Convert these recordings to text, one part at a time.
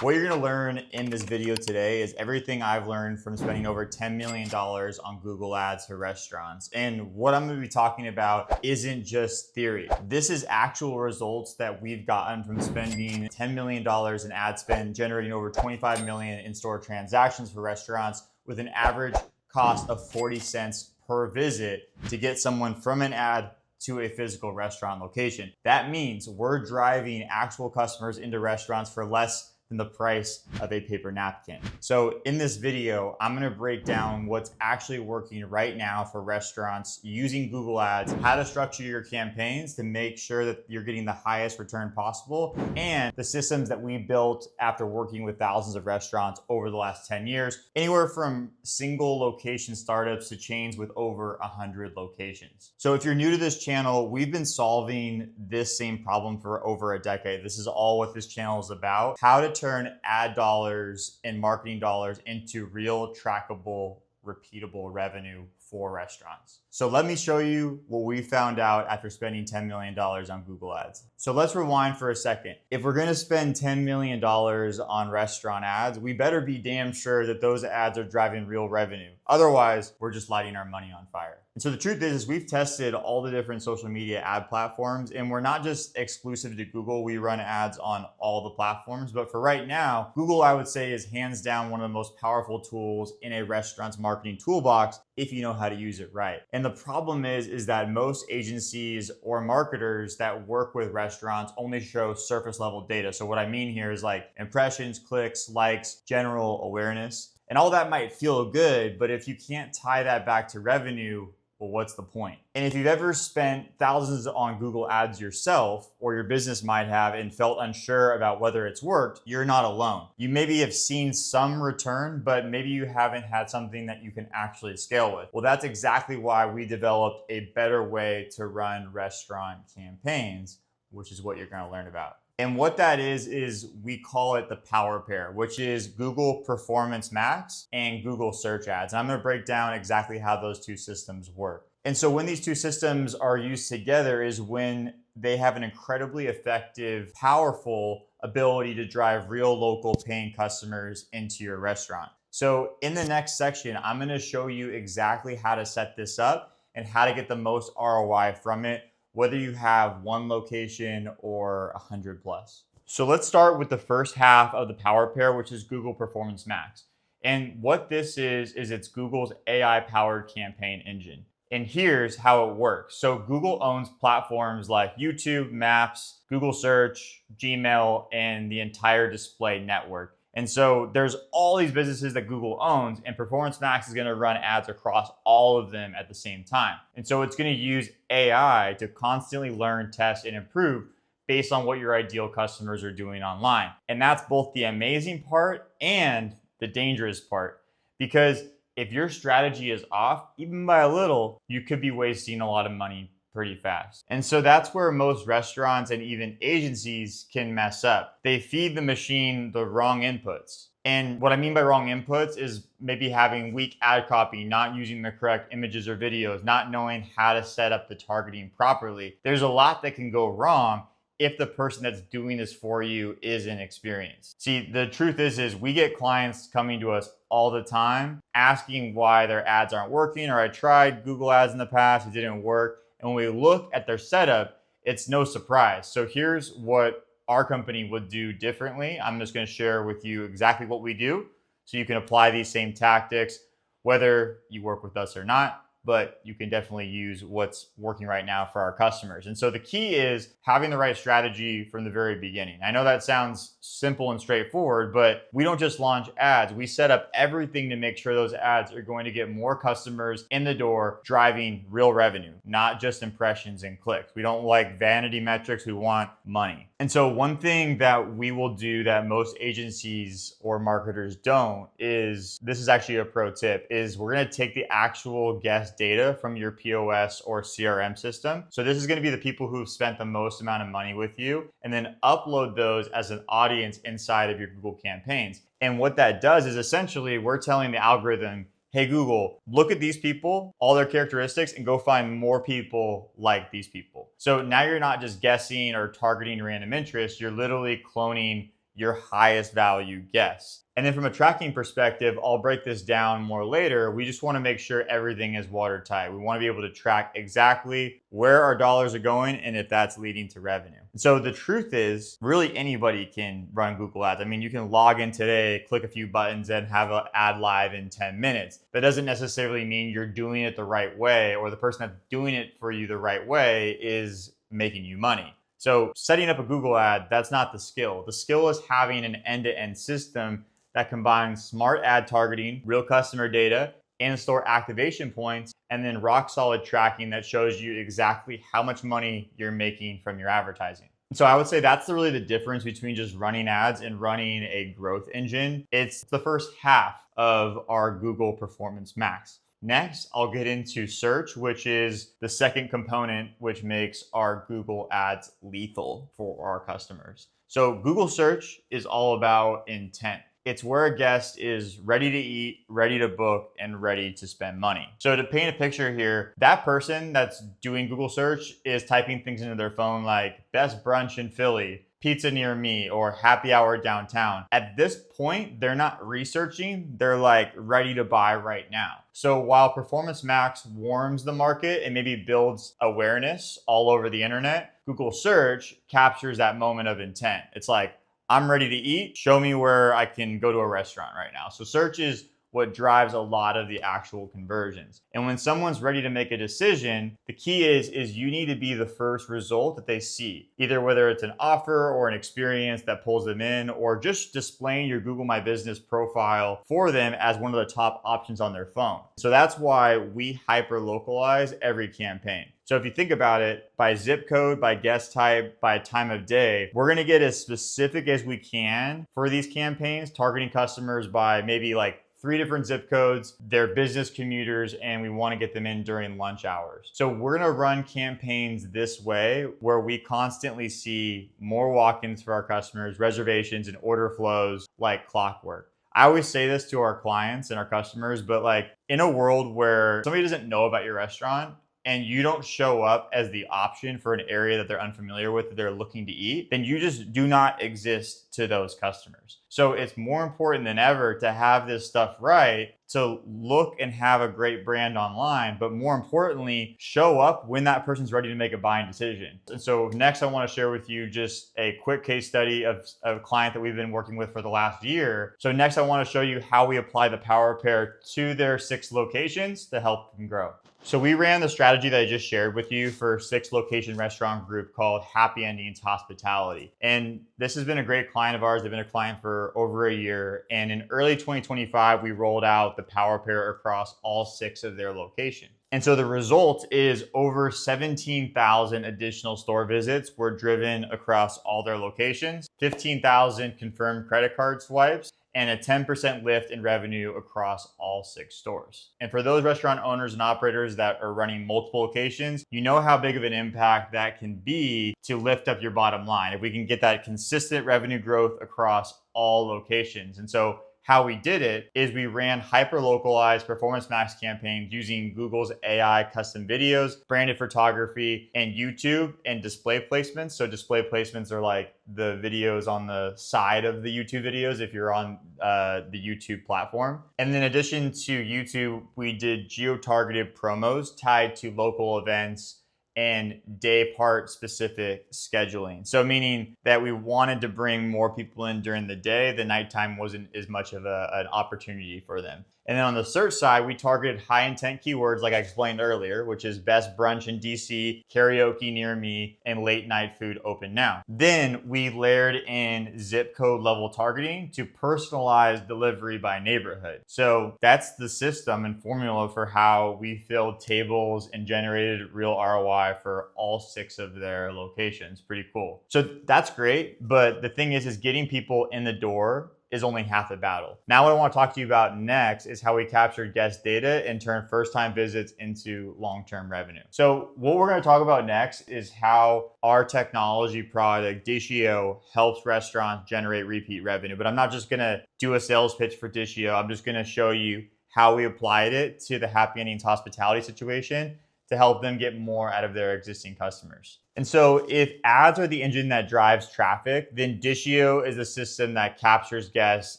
What you're gonna learn in this video today is everything I've learned from spending over $10 million on Google Ads for restaurants. And what I'm gonna be talking about isn't just theory. This is actual results that we've gotten from spending $10 million in ad spend, generating over 25 million in-store transactions for restaurants with an average cost of 40 cents per visit to get someone from an ad to a physical restaurant location. That means we're driving actual customers into restaurants for less than the price of a paper napkin. So in this video, I'm gonna break down what's actually working right now for restaurants using Google Ads, how to structure your campaigns to make sure that you're getting the highest return possible, and the systems that we built after working with thousands of restaurants over the last 10 years, anywhere from single location startups to chains with over 100 locations. So if you're new to this channel, we've been solving this same problem for over a decade. This is all what this channel is about, how to turn ad dollars and marketing dollars into real, trackable, repeatable revenue for restaurants. So let me show you what we found out after spending $10 million on Google Ads. So let's rewind for a second. If we're gonna spend $10 million on restaurant ads, we better be damn sure that those ads are driving real revenue. Otherwise, we're just lighting our money on fire. And so the truth is we've tested all the different social media ad platforms, and we're not just exclusive to Google. We run ads on all the platforms, but for right now, Google, I would say, is hands down one of the most powerful tools in a restaurant's marketing toolbox if you know how to use it right. And the problem is that most agencies or marketers that work with restaurants only show surface level data. So what I mean here is like impressions, clicks, likes, general awareness. And all that might feel good, but if you can't tie that back to revenue, well, what's the point? And if you've ever spent thousands on Google Ads yourself, or your business might have, and felt unsure about whether it's worked, you're not alone. You maybe have seen some return, but maybe you haven't had something that you can actually scale with. Well, that's exactly why we developed a better way to run restaurant campaigns, which is what you're gonna learn about. And what that is we call it the power pair, which is Google Performance Max and Google Search Ads. And I'm gonna break down exactly how those two systems work. And so when these two systems are used together is when they have an incredibly effective, powerful ability to drive real local paying customers into your restaurant. So in the next section, I'm gonna show you exactly how to set this up and how to get the most ROI from it, whether you have one location or 100 plus. So let's start with the first half of the power pair, which is Google Performance Max. And what this is it's Google's AI-powered campaign engine. And here's how it works. So Google owns platforms like YouTube, Maps, Google Search, Gmail, and the entire display network. And so there's all these businesses that Google owns, and Performance Max is gonna run ads across all of them at the same time. And so it's gonna use AI to constantly learn, test, and improve based on what your ideal customers are doing online. And that's both the amazing part and the dangerous part. Because if your strategy is off, even by a little, you could be wasting a lot of money pretty fast. And so that's where most restaurants and even agencies can mess up. They feed the machine the wrong inputs. And what I mean by wrong inputs is maybe having weak ad copy, not using the correct images or videos, not knowing how to set up the targeting properly. There's a lot that can go wrong if the person that's doing this for you isn't experienced. See, the truth is we get clients coming to us all the time asking why their ads aren't working, or I tried Google Ads in the past, it didn't work. And when we look at their setup, it's no surprise. So here's what our company would do differently. I'm just gonna share with you exactly what we do so you can apply these same tactics, whether you work with us or not, but you can definitely use what's working right now for our customers. And so the key is having the right strategy from the very beginning. I know that sounds simple and straightforward, but we don't just launch ads. We set up everything to make sure those ads are going to get more customers in the door, driving real revenue, not just impressions and clicks. We don't like vanity metrics, we want money. And so one thing that we will do that most agencies or marketers don't is, this is actually a pro tip, is we're gonna take the actual guest data from your POS or CRM system. So this is gonna be the people who've spent the most amount of money with you, and then upload those as an audience inside of your Google campaigns. And what that does is essentially we're telling the algorithm, hey Google, look at these people, all their characteristics, and go find more people like these people. So now you're not just guessing or targeting random interests, you're literally cloning your highest value guests. And then from a tracking perspective, I'll break this down more later. We just want to make sure everything is watertight. We want to be able to track exactly where our dollars are going and if that's leading to revenue. So the truth is, really anybody can run Google Ads. I mean, you can log in today, click a few buttons, and have an ad live in 10 minutes. That doesn't necessarily mean you're doing it the right way, or the person that's doing it for you the right way is making you money. So setting up a Google ad, that's not the skill. The skill is having an end-to-end system that combines smart ad targeting, real customer data, in-store activation points, and then rock solid tracking that shows you exactly how much money you're making from your advertising. So I would say that's really the difference between just running ads and running a growth engine. It's the first half of our Google Performance Max. Next, I'll get into search, which is the second component, which makes our Google ads lethal for our customers. So Google search is all about intent. It's where a guest is ready to eat, ready to book, and ready to spend money. So to paint a picture here, that person that's doing Google search is typing things into their phone like best brunch in Philly, pizza near me, or happy hour downtown. At this point, they're not researching, they're like ready to buy right now. So while Performance Max warms the market and maybe builds awareness all over the internet, Google search captures that moment of intent. It's like, I'm ready to eat. Show me where I can go to a restaurant right now. So search is what drives a lot of the actual conversions. And when someone's ready to make a decision, the key is you need to be the first result that they see, either whether it's an offer or an experience that pulls them in, or just displaying your Google My Business profile for them as one of the top options on their phone. So that's why we hyper localize every campaign. So if you think about it, by zip code, by guest type, by time of day, we're gonna get as specific as we can for these campaigns, targeting customers by maybe like 3 different zip codes, they're business commuters, and we want to get them in during lunch hours. So we're going to run campaigns this way where we constantly see more walk-ins for our customers, reservations, and order flows like clockwork. I always say this to our clients and our customers, but like in a world where somebody doesn't know about your restaurant, and you don't show up as the option for an area that they're unfamiliar with, that they're looking to eat, then you just do not exist to those customers. So it's more important than ever to have this stuff right, to look and have a great brand online, but more importantly, show up when that person's ready to make a buying decision. And so next I want to share with you just a quick case study of a client that we've been working with for the last year. So next I want to show you how we apply the Power Pair to their 6 locations to help them grow. So we ran the strategy that I just shared with you for a 6-location restaurant group called Happy Endings Hospitality. And this has been a great client of ours. They've been a client for over a year. And in early 2025, we rolled out the Power Pair across all 6 of their locations. And so the result is over 17,000 additional store visits were driven across all their locations, 15,000 confirmed credit card swipes, and a 10% lift in revenue across all 6 stores. And for those restaurant owners and operators that are running multiple locations, you know how big of an impact that can be to lift up your bottom line if we can get that consistent revenue growth across all locations. And so how we did it is we ran hyper-localized Performance Max campaigns using Google's AI custom videos, branded photography, and YouTube and display placements. So display placements are like the videos on the side of the YouTube videos if you're on the YouTube platform. And in addition to YouTube, we did geo-targeted promos tied to local events and day part specific scheduling. So meaning that we wanted to bring more people in during the day, the nighttime wasn't as much of an opportunity for them. And then on the search side, we targeted high intent keywords like I explained earlier, which is best brunch in DC, karaoke near me, and late night food open now. Then we layered in zip code level targeting to personalize delivery by neighborhood. So that's the system and formula for how we filled tables and generated real ROI for all 6 of their locations. Pretty cool. So that's great. But the thing is getting people in the door is only half the battle. Now what I want to talk to you about next is how we capture guest data and turn first-time visits into long-term revenue. So what we're going to talk about next is how our technology product, Dishio, helps restaurants generate repeat revenue. But I'm not just going to do a sales pitch for Dishio. I'm just going to show you how we applied it to the Happy Endings Hospitality situation to help them get more out of their existing customers. And so if ads are the engine that drives traffic, then Dishio is the system that captures guests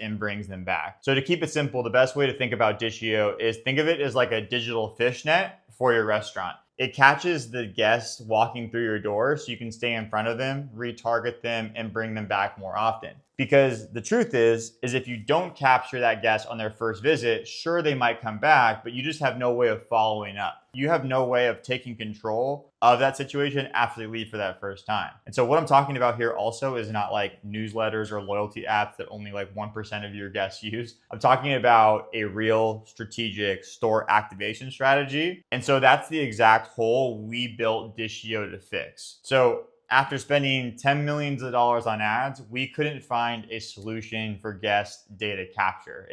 and brings them back. So to keep it simple, the best way to think about Dishio is think of it as like a digital fishnet for your restaurant. It catches the guests walking through your door so you can stay in front of them, retarget them, and bring them back more often. Because the truth is if you don't capture that guest on their first visit, sure, they might come back, but you just have no way of following up. You have no way of taking control of that situation after they leave for that first time. And so what I'm talking about here also is not like newsletters or loyalty apps that only like 1% of your guests use. I'm talking about a real strategic store activation strategy. And so that's the exact hole we built Dishio to fix. So after spending $10 million on ads, we couldn't find a solution for guest data capture.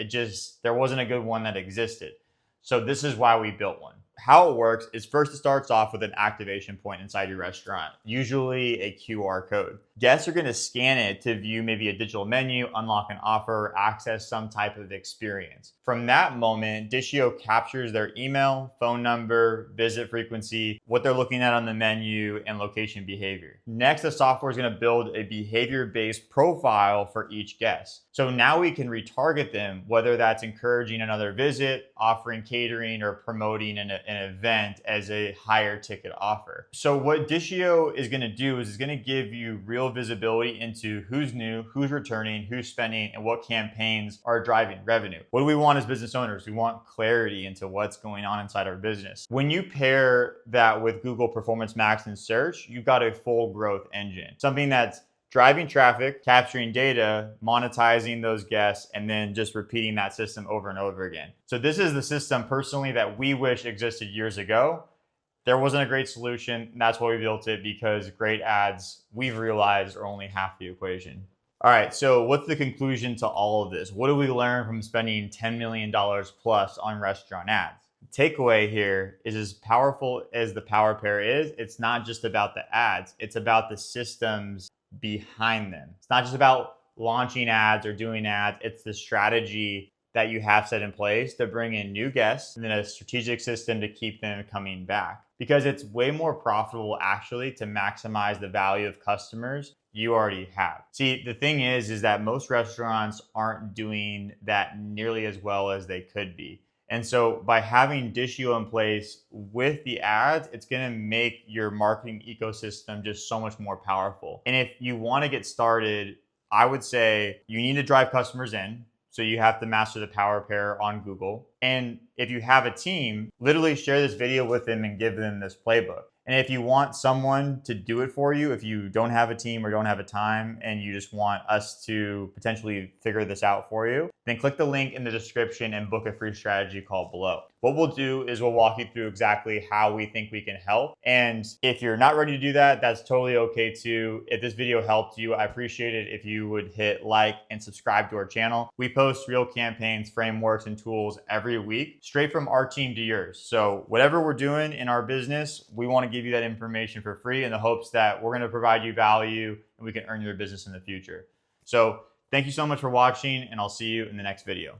There wasn't a good one that existed. So this is why we built one. How it works is first it starts off with an activation point inside your restaurant, usually a QR code. Guests are going to scan it to view maybe a digital menu, unlock an offer, access some type of experience. From that moment, Dishio captures their email, phone number, visit frequency, what they're looking at on the menu, and location behavior. Next, the software is going to build a behavior-based profile for each guest. So now we can retarget them, whether that's encouraging another visit, offering catering, or promoting an event as a higher ticket offer. So what Dishio is going to do is it's going to give you real visibility into who's new, who's returning, who's spending, and what campaigns are driving revenue. What do we want as business owners? We want clarity into what's going on inside our business. When you pair that with Google Performance Max and search, you've got a full growth engine, something that's driving traffic, capturing data, monetizing those guests, and then just repeating that system over and over again. So this is the system personally that we wish existed years ago. There wasn't a great solution, and that's why we built it, because great ads, we've realized, are only half the equation. All right, so what's the conclusion to all of this? What do we learn from spending $10 million plus on restaurant ads? The takeaway here is, as powerful as the power pair is, it's not just about the ads, it's about the systems behind them. It's not just about launching ads or doing ads, it's the strategy that you have set in place to bring in new guests and then a strategic system to keep them coming back. Because it's way more profitable actually to maximize the value of customers you already have. See, the thing is that most restaurants aren't doing that nearly as well as they could be. And so by having Dishio in place with the ads, it's going to make your marketing ecosystem just so much more powerful. And if you want to get started, I would say you need to drive customers in. So you have to master the power pair on Google. And if you have a team, literally share this video with them and give them this playbook. And if you want someone to do it for you, if you don't have a team or don't have a time and you just want us to potentially figure this out for you, then click the link in the description and book a free strategy call below. What we'll do is we'll walk you through exactly how we think we can help. And if you're not ready to do that, that's totally okay too. If this video helped you, I appreciate it if you would hit like and subscribe to our channel. We post real campaigns, frameworks, and tools every week, straight from our team to yours. So whatever we're doing in our business, we want to give you that information for free in the hopes that we're going to provide you value and we can earn your business in the future. So thank you so much for watching, and I'll see you in the next video.